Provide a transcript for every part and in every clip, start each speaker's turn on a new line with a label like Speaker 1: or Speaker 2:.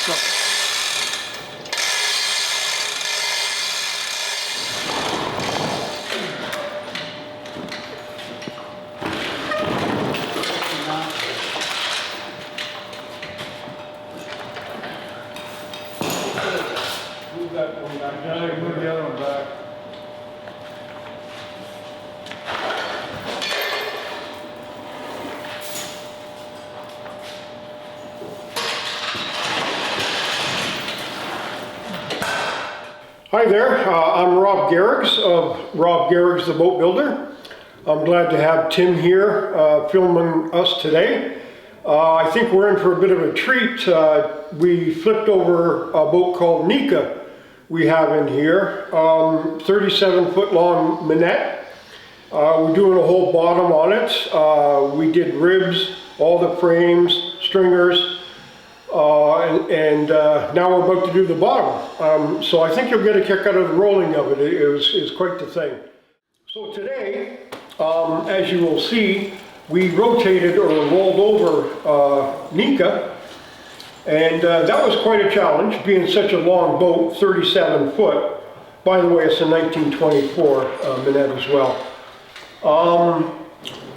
Speaker 1: Move that one back. Yeah, move the other one back. Hi there, I'm Rob Gerigs of Rob Gerigs the Boat Builder. I'm glad to have Tim here filming us today. I think we're in for a bit of a treat. We flipped over a boat called Nika we have in here, 37-foot long Minett. We're doing a whole bottom on it. We did ribs, all the frames, stringers, and now we're about to do the bottom. So I think you'll get a kick out of the rolling of it. It's quite the thing. So today, as you will see, we rotated or rolled over Nika, and that was quite a challenge, being such a long boat, 37 foot. By the way, it's a 1924 Minett as well.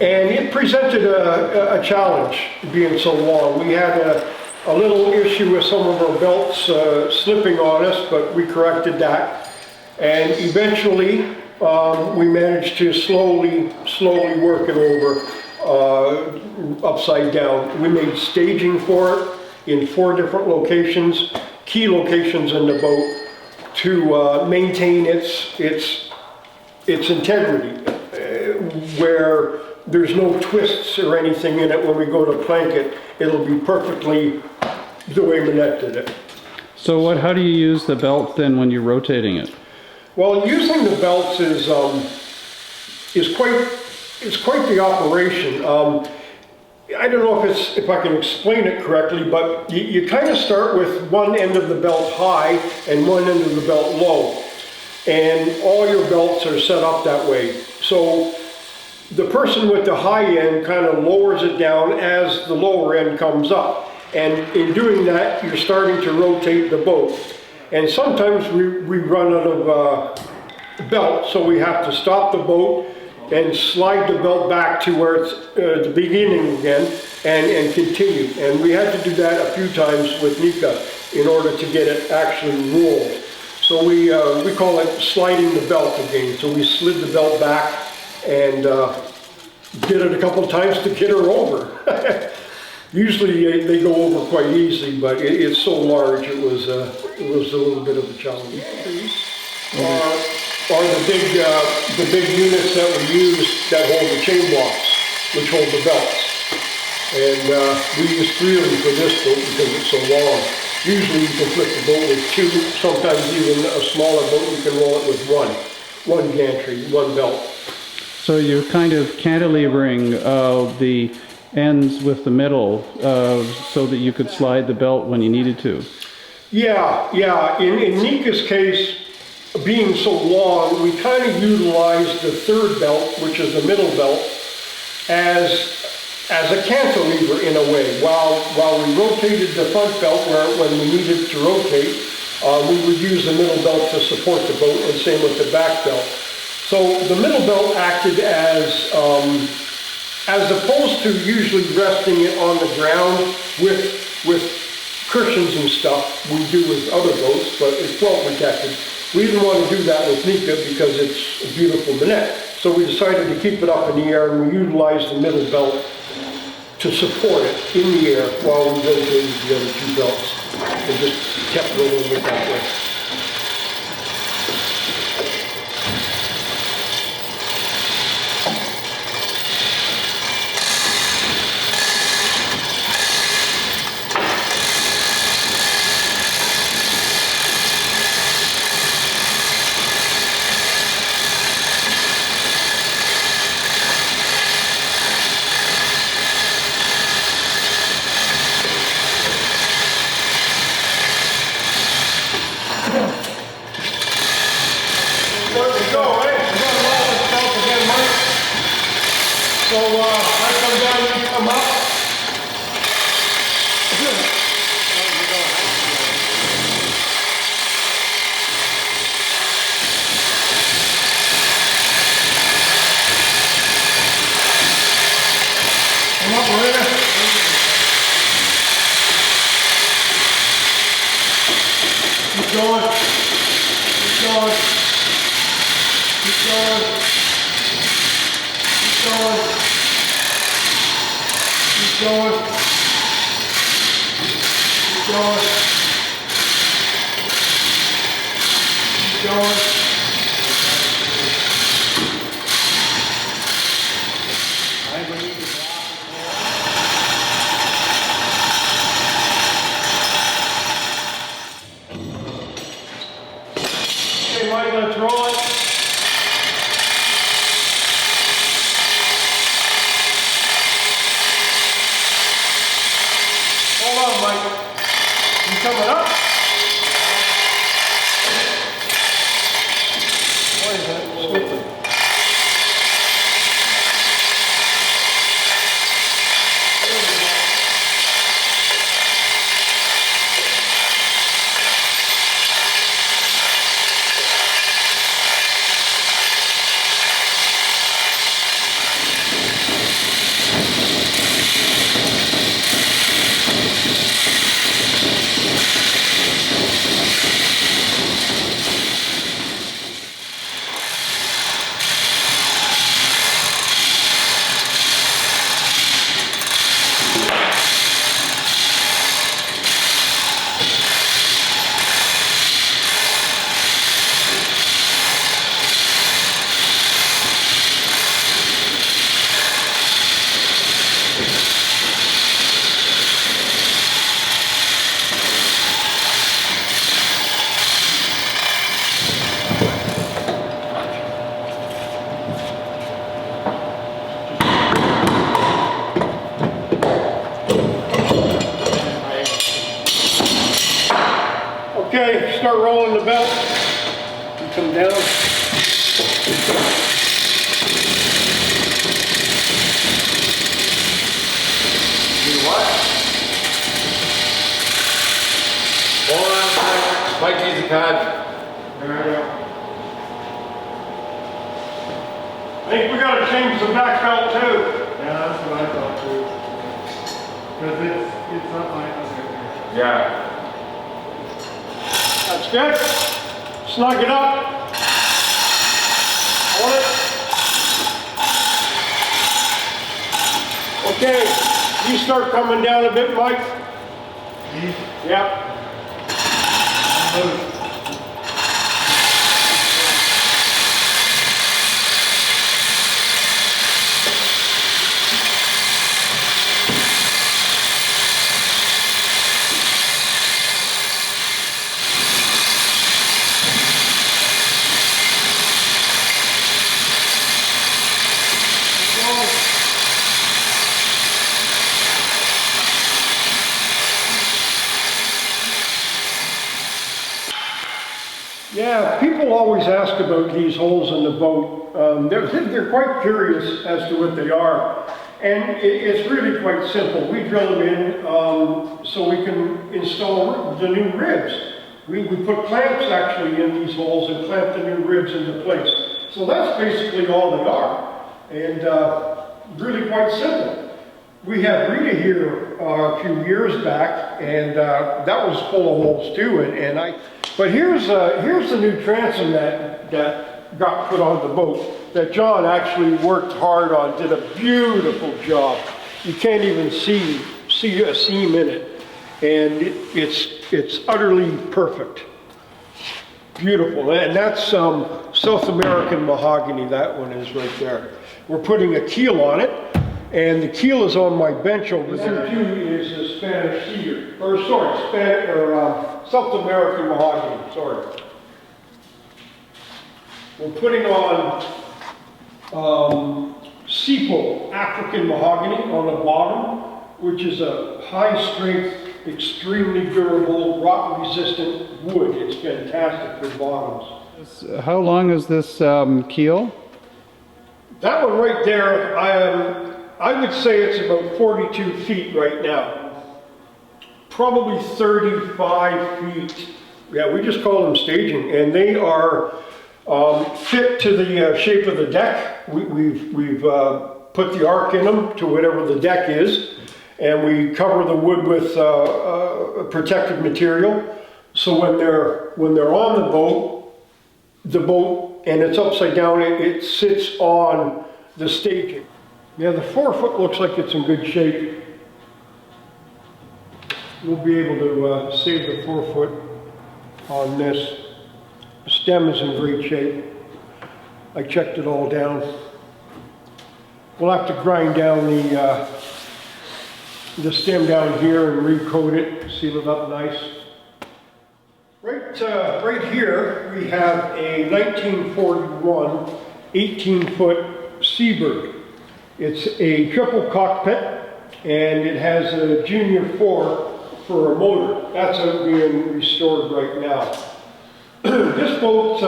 Speaker 1: And it presented a challenge, being so long. We had a little issue with some of our belts slipping on us, but we corrected that. And eventually, we managed to slowly work it over upside down. We made staging for it in 4 different locations, key locations in the boat, to maintain its integrity, where there's no twists or anything in it. When we go to plank it, it'll be perfectly the way Minett did it.
Speaker 2: So how do you use the belt then when you're rotating it?
Speaker 1: Well, using the belts is quite the operation. I don't know if I can explain it correctly, but you kind of start with one end of the belt high and one end of the belt low, and all your belts are set up that way. So the person with the high end kind of lowers it down as the lower end comes up, and in doing that, you're starting to rotate the boat. And sometimes we run out of belt, so we have to stop the boat and slide the belt back to where it's the beginning again, and continue. And we had to do that a few times with Nika in order to get it actually rolled. So we call it sliding the belt again. So we slid the belt back and did it a couple of times to get her over. Usually they go over quite easily, but it's so large, it was a little bit of a challenge. Or the big units that we use that hold the chain blocks, which hold the belts. And we use 3 of them for this boat because it's so long. Usually you can flip the boat with 2, sometimes even a smaller boat you can roll it with one gantry, 1 belt.
Speaker 2: So you're kind of cantilevering the ends with the middle so that you could slide the belt when you needed to.
Speaker 1: Yeah. In Nika's case, being so long, we kind of utilized the 3rd belt, which is the middle belt, as a cantilever in a way. While we rotated the front belt when we needed to rotate, we would use the middle belt to support the boat, and same with the back belt. So the middle belt acted as opposed to usually resting it on the ground with cushions and stuff we do with other boats, but it's well protected. We didn't want to do that with Nika because it's a beautiful Minett. So we decided to keep it up in the air, and we utilized the middle belt to support it in the air while we rotated the other 2 belts, and just kept rolling it that way. going. Keep going. Keep going. Keep going. Keep going. Keep going. Keep going. Okay, Mike, let's roll it. Hold on, Mike. You coming up? Why is that slipping? Okay, start rolling the belt. You come down.
Speaker 3: Do what? Hold on, Mike needs a pad.
Speaker 1: There we go. I think we gotta change the back belt too.
Speaker 4: Yeah, that's what I thought too. Because it's not like, okay.
Speaker 3: Yeah.
Speaker 1: That's good. Snug it up. Hold it. Okay, you start coming down a bit, Mike.
Speaker 4: Me?
Speaker 1: Yep.
Speaker 4: Loose.
Speaker 1: Yeah, people always ask about these holes in the boat. They're quite curious as to what they are. And it's really quite simple. We drill them in so we can install the new ribs. We put clamps actually in these holes and clamp the new ribs into place. So that's basically all they are. And really quite simple. We had Rita here a few years back, and that was full of holes too. But here's the new transom that got put on the boat that John actually worked hard on, did a beautiful job. You can't even see a seam in it, and it's utterly perfect. Beautiful, and that's South American mahogany. That one is right there. We're putting a keel on it. And the keel is on my bench over there. That too is a Spanish cedar, South American mahogany, sorry. We're putting on Sipo, African mahogany on the bottom, which is a high strength, extremely durable, rot resistant wood. It's fantastic for bottoms.
Speaker 2: How long is this keel?
Speaker 1: That one right there, I would say it's about 42 feet right now. Probably 35 feet. Yeah, we just call them staging, and they are fit to the shape of the deck. We've put the arc in them to whatever the deck is, and we cover the wood with protective material So when they're on the boat and it's upside down, it sits on the staging. Yeah, the 4-foot looks like it's in good shape. We'll be able to save the 4-foot on this. The stem is in great shape. I checked it all down. We'll have to grind down the stem down here and recoat it, seal it up nice. Right here we have a 1941 18-foot Seabird. It's a triple cockpit and it has a Junior 4 for a motor. That's out being restored right now. This boat,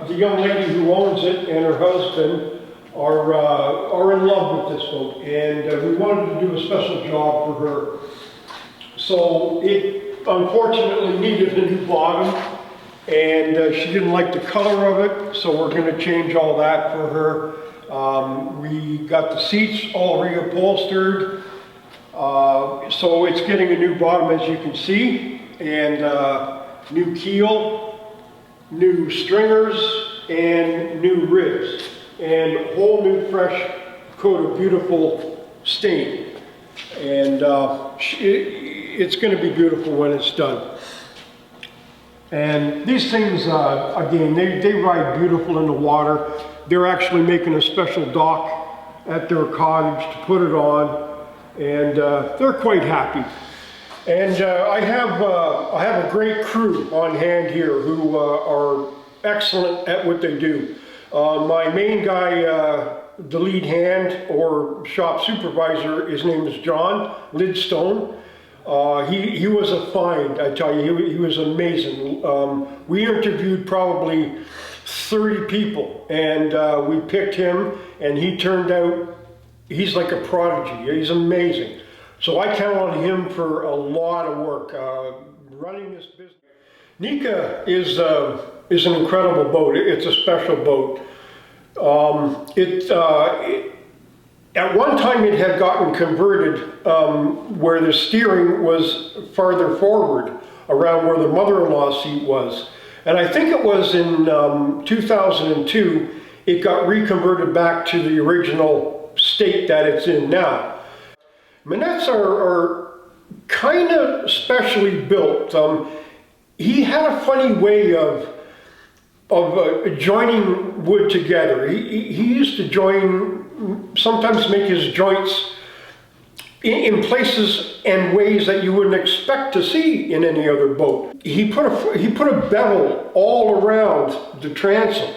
Speaker 1: the young lady who owns it and her husband are in love with this boat, and we wanted to do a special job for her. So it unfortunately needed a new bottom, and she didn't like the color of it, so we're going to change all that for her. We got the seats all reupholstered, so it's getting a new bottom, as you can see, and new keel, new stringers, and new ribs, and a whole new fresh coat of beautiful stain. And it's going to be beautiful when it's done. And these things, again, they ride beautiful in the water. They're actually making a special dock at their cottage to put it on, and they're quite happy. And I have a great crew on hand here who are excellent at what they do. My main guy, the lead hand or shop supervisor, his name is John Lidstone. He was a find, I tell you, he was amazing. We interviewed probably 30 people, and we picked him, and he turned out, he's like a prodigy. He's amazing. So I count on him for a lot of work running this business. Nika is an incredible boat. It's a special boat. At one time it had gotten converted where the steering was farther forward, around where the mother-in-law seat was. And I think it was in 2002, it got reconverted back to the original state that it's in now. Minetts are kind of specially built. He had a funny way of joining wood together. He used to sometimes make his joints in places and ways that you wouldn't expect to see in any other boat. He put a bevel all around the transom.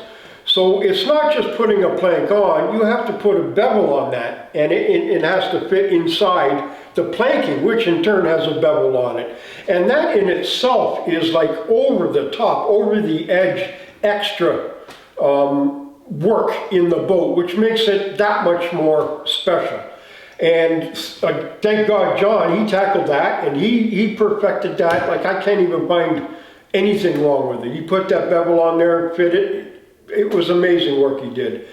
Speaker 1: So it's not just putting a plank on, you have to put a bevel on that, and it has to fit inside the planking, which in turn has a bevel on it. And that in itself is like over the top, over the edge, extra work in the boat, which makes it that much more special. And thank God John, he tackled that, and he perfected that. Like, I can't even find anything wrong with it. He put that bevel on there and fit it. It was amazing work he did.